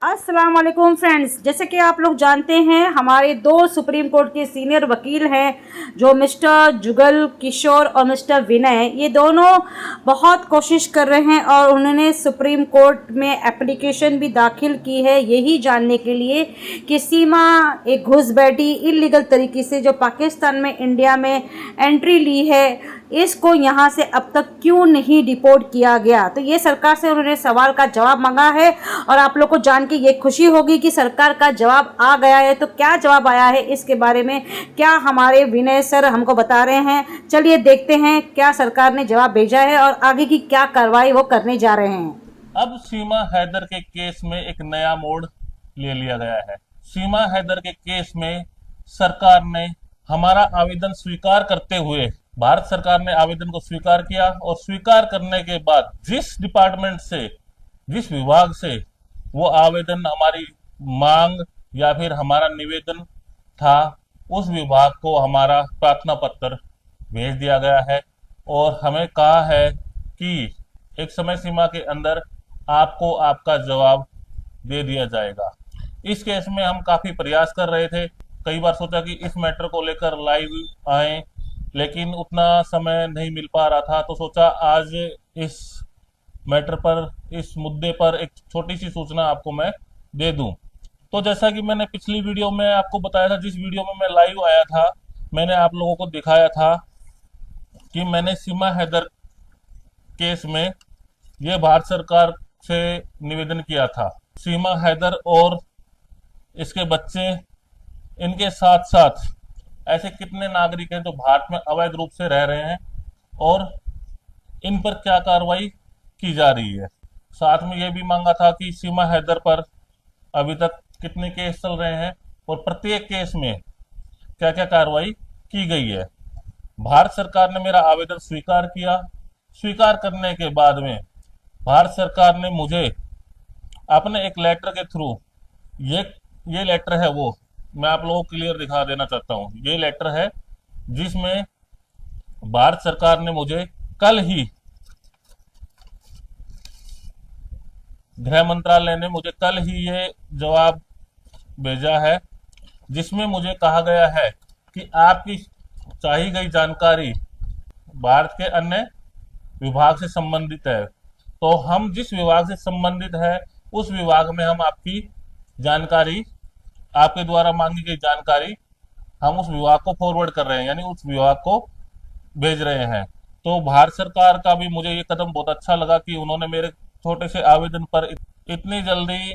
अस्सलाम वालेकुम फ्रेंड्स, जैसे कि आप लोग जानते हैं हमारे दो सुप्रीम कोर्ट के सीनियर वकील हैं जो मिस्टर जुगल किशोर और मिस्टर विनय, ये दोनों बहुत कोशिश कर रहे हैं और उन्होंने सुप्रीम कोर्ट में एप्लीकेशन भी दाखिल की है यही जानने के लिए कि सीमा एक घुसपैठी इलीगल तरीके से जो पाकिस्तान में इंडिया में एंट्री ली है इसको यहाँ से अब तक क्यों नहीं डिपोर्ट किया गया। तो ये सरकार से उन्होंने सवाल का जवाब मांगा है और आप लोग को जान के ये खुशी होगी कि सरकार का जवाब आ गया है। तो क्या जवाब आया है इसके बारे में क्या हमारे विनय सर हमको बता रहे हैं। चलिए देखते हैं क्या सरकार ने जवाब भेजा है और आगे की क्या कार्रवाई वो करने जा रहे हैं। अब सीमा हैदर के केस में एक नया मोड़ ले लिया गया है। सीमा हैदर के केस में सरकार ने हमारा आवेदन स्वीकार करते हुए, भारत सरकार ने आवेदन को स्वीकार किया और स्वीकार करने के बाद जिस डिपार्टमेंट से, जिस विभाग से वो आवेदन, हमारी मांग या फिर हमारा निवेदन था, उस विभाग को हमारा प्रार्थना पत्र भेज दिया गया है और हमें कहा है कि एक समय सीमा के अंदर आपको आपका जवाब दे दिया जाएगा। इस केस में हम काफी प्रयास कर रहे थे, कई बार सोचा कि इस मैटर को लेकर लाइव आए, लेकिन उतना समय नहीं मिल पा रहा था, तो सोचा आज इस मैटर पर, इस मुद्दे पर एक छोटी सी सूचना आपको मैं दे दूं। तो जैसा कि मैंने पिछली वीडियो में आपको बताया था, जिस वीडियो में मैं लाइव आया था, मैंने आप लोगों को दिखाया था कि मैंने सीमा हैदर केस में ये भारत सरकार से निवेदन किया था। सीमा हैदर और इसके बच्चे, इनके साथ साथ ऐसे कितने नागरिक हैं जो भारत में अवैध रूप से रह रहे हैं और इन पर क्या कार्रवाई की जा रही है। साथ में यह भी मांगा था कि सीमा हैदर पर अभी तक कितने केस चल रहे हैं और प्रत्येक केस में क्या क्या कार्रवाई की गई है। भारत सरकार ने मेरा आवेदन स्वीकार किया। स्वीकार करने के बाद में भारत सरकार ने मुझे अपने एक लेटर के थ्रू, ये ये लेटर है, वो मैं आप लोगों को क्लियर दिखा देना चाहता हूँ। ये लेटर है जिसमें भारत सरकार ने मुझे कल ही, गृह मंत्रालय ने मुझे कल ही ये जवाब भेजा है, जिसमें मुझे कहा गया है कि आपकी चाही गई जानकारी भारत के अन्य विभाग से संबंधित है, तो हम जिस विभाग से संबंधित है उस विभाग में हम आपकी जानकारी, आपके द्वारा मांगी गई जानकारी हम उस विभाग को फॉरवर्ड कर रहे हैं, यानी उस विभाग को भेज रहे हैं। तो भारत सरकार का भी मुझे ये कदम बहुत अच्छा लगा कि उन्होंने मेरे छोटे से आवेदन पर इतनी जल्दी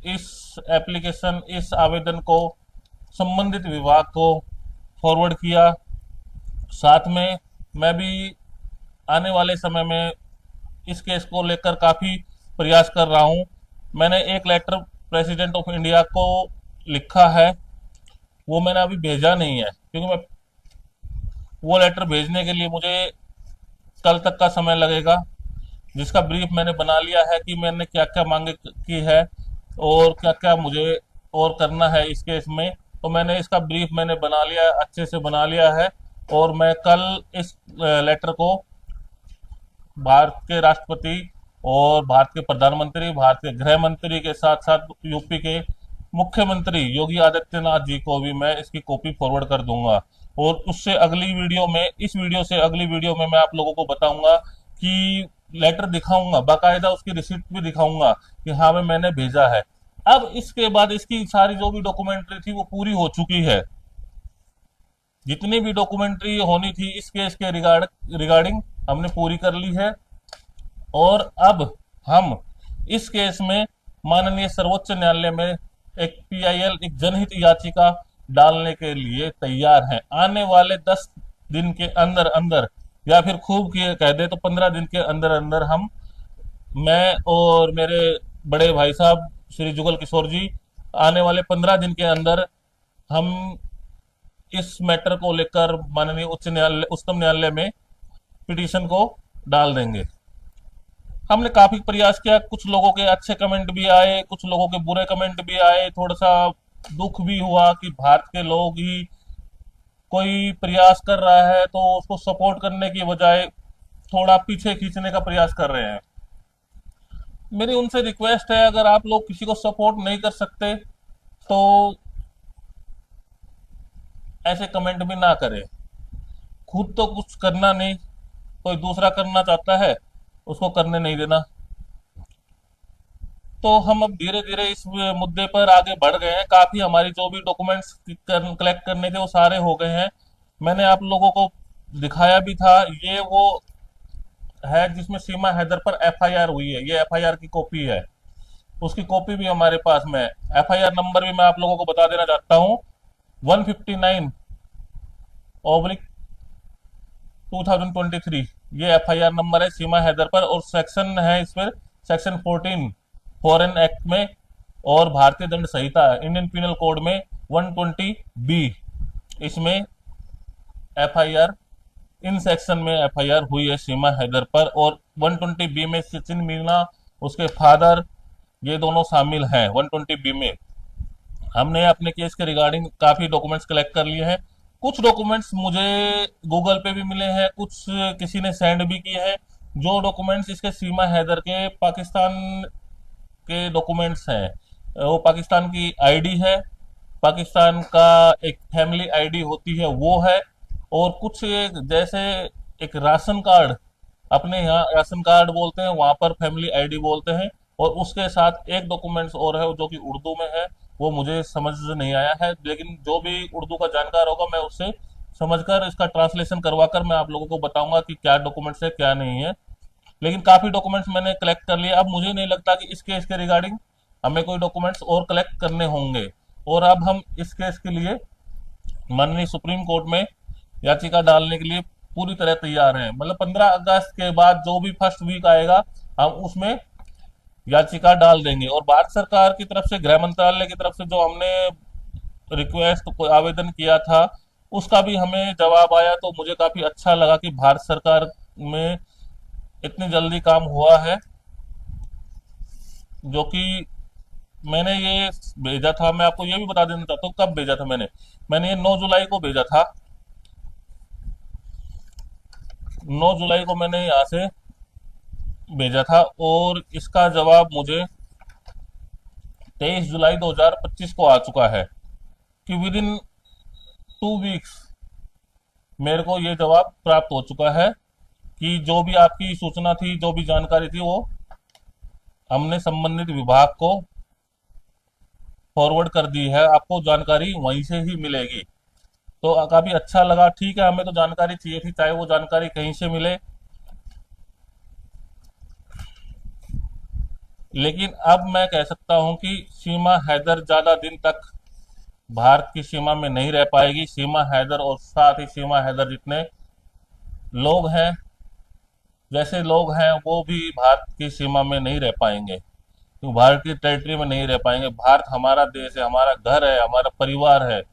इस एप्लीकेशन, इस आवेदन को संबंधित विभाग को फॉरवर्ड किया। साथ में मैं भी आने वाले समय में इस केस को लेकर काफ़ी प्रयास कर रहा हूं। मैंने एक लेटर प्रेसिडेंट ऑफ इंडिया को लिखा है, वो मैंने अभी भेजा नहीं है, क्योंकि मैं वो लेटर भेजने के लिए मुझे कल तक का समय लगेगा, जिसका ब्रीफ मैंने बना लिया है कि मैंने क्या क्या मांगे की है और क्या क्या मुझे और करना है इस केस में। तो मैंने इसका ब्रीफ मैंने बना लिया है, अच्छे से बना लिया है, और मैं कल इस लेटर को भारत के राष्ट्रपति और भारत के प्रधानमंत्री, भारत के गृह मंत्री के साथ साथ यूपी के मुख्यमंत्री योगी आदित्यनाथ जी को भी मैं इसकी कॉपी फॉरवर्ड कर दूंगा। और उससे अगली वीडियो में, इस वीडियो से अगली वीडियो में मैं आप लोगों को बताऊंगा कि लेटर दिखाऊंगा, बाकायदा उसकी रिसिप्ट भी दिखाऊंगा कि हाँ भाई मैंने भेजा है। अब इसके बाद इसकी सारी जो भी डॉक्यूमेंट्री थी वो पूरी हो चुकी है, जितनी भी डॉक्यूमेंट्री होनी थी इस केस के रिगार्डिंग हमने पूरी कर ली है। और अब हम इस केस में माननीय सर्वोच्च न्यायालय में एक पीआईएल, एक जनहित याचिका डालने के लिए तैयार हैं। आने वाले 10 दिन के अंदर अंदर, या फिर खूब कह दे तो 15 दिन के अंदर अंदर हम, मैं और मेरे बड़े भाई साहब श्री जुगल किशोर जी, आने वाले 15 दिन के अंदर हम इस मैटर को लेकर माननीय उच्च न्यायालय, उच्चतम न्यायालय में पिटीशन को डाल देंगे। हमने काफी प्रयास किया, कुछ लोगों के अच्छे कमेंट भी आए, कुछ लोगों के बुरे कमेंट भी आए, थोड़ा सा दुख भी हुआ कि भारत के लोग ही कोई प्रयास कर रहा है तो उसको सपोर्ट करने की बजाय थोड़ा पीछे खींचने का प्रयास कर रहे हैं। मेरी उनसे रिक्वेस्ट है, अगर आप लोग किसी को सपोर्ट नहीं कर सकते तो ऐसे कमेंट भी ना करें। खुद तो कुछ करना नहीं, कोई दूसरा करना चाहता है उसको करने नहीं देना। तो हम अब धीरे धीरे इस मुद्दे पर आगे बढ़ गए हैं। काफी हमारी जो भी डॉक्यूमेंट्स कलेक्ट करने थे वो सारे हो गए हैं। मैंने आप लोगों को दिखाया भी था, ये वो है जिसमें सीमा हैदर पर एफआईआर हुई है। ये एफआईआर की कॉपी है, उसकी कॉपी भी हमारे पास में। एफआईआर नंबर भी मैं आप लोगों को बता देना चाहता हूँ, 159/2023। ये एफआईआर नंबर है सीमा हैदर पर, और सेक्शन है इस पर सेक्शन 14 फॉरेन एक्ट में, और भारतीय दंड संहिता इंडियन पिनल कोड में 120B, इसमें एफआईआर, इन सेक्शन में एफआईआर हुई है सीमा हैदर पर। और 120B में सचिन मीना, उसके फादर, ये दोनों शामिल हैं 120B में। हमने अपने केस के रिगार्डिंग काफी डॉक्यूमेंट्स कलेक्ट कर लिए हैं। कुछ डॉक्यूमेंट्स मुझे गूगल पे भी मिले हैं, कुछ किसी ने सेंड भी किए हैं। जो डॉक्यूमेंट्स इसके सीमा हैदर के पाकिस्तान के डॉक्यूमेंट्स हैं, वो पाकिस्तान की आईडी है, पाकिस्तान का एक फैमिली आईडी होती है वो है, और कुछ जैसे एक राशन कार्ड, अपने यहाँ राशन कार्ड बोलते हैं, वहां पर फैमिली आईडी बोलते हैं। और उसके साथ एक डॉक्यूमेंट्स और है जो कि उर्दू में है, वो मुझे समझ नहीं आया है, लेकिन जो भी उर्दू का जानकार होगा मैं उससे समझकर इसका ट्रांसलेशन करवाकर मैं आप लोगों को बताऊंगा कि क्या डॉक्यूमेंट्स है क्या नहीं है। लेकिन काफी डॉक्यूमेंट्स मैंने कलेक्ट कर लिए। अब मुझे नहीं लगता कि इस केस के रिगार्डिंग हमें कोई डॉक्यूमेंट्स और कलेक्ट करने होंगे। और अब हम इस केस के लिए माननीय सुप्रीम कोर्ट में याचिका डालने के लिए पूरी तरह तैयार हैं। मतलब 15 अगस्त के बाद जो भी फर्स्ट वीक आएगा हम उसमें याचिका डाल देंगे। और भारत सरकार की तरफ से, गृह मंत्रालय की तरफ से जो हमने रिक्वेस्ट को आवेदन किया था, उसका भी हमें जवाब आया। तो मुझे काफी अच्छा लगा कि भारत सरकार में इतनी जल्दी काम हुआ है। जो कि मैंने ये भेजा था, मैं आपको ये भी बता देना चाहता हूँ कब भेजा था मैंने ये 9 जुलाई को भेजा था। 9 जुलाई को मैंने यहाँ से भेजा था, और इसका जवाब मुझे 23 जुलाई 2025 को आ चुका है, कि विद इन 2 वीक्स मेरे को ये जवाब प्राप्त हो चुका है कि जो भी आपकी सूचना थी, जो भी जानकारी थी, वो हमने संबंधित विभाग को फॉरवर्ड कर दी है। आपको जानकारी वहीं से ही मिलेगी। तो काफी अच्छा लगा। ठीक है, हमें तो जानकारी चाहिए थी, चाहे वो जानकारी कहीं से मिले, लेकिन अब मैं कह सकता हूं कि सीमा हैदर ज्यादा दिन तक भारत की सीमा में नहीं रह पाएगी। सीमा हैदर और साथ ही सीमा हैदर जितने लोग हैं, जैसे लोग हैं, वो भी भारत की सीमा में नहीं रह पाएंगे, तो भारत की टेरिटरी में नहीं रह पाएंगे। भारत हमारा देश है, हमारा घर है, हमारा परिवार है।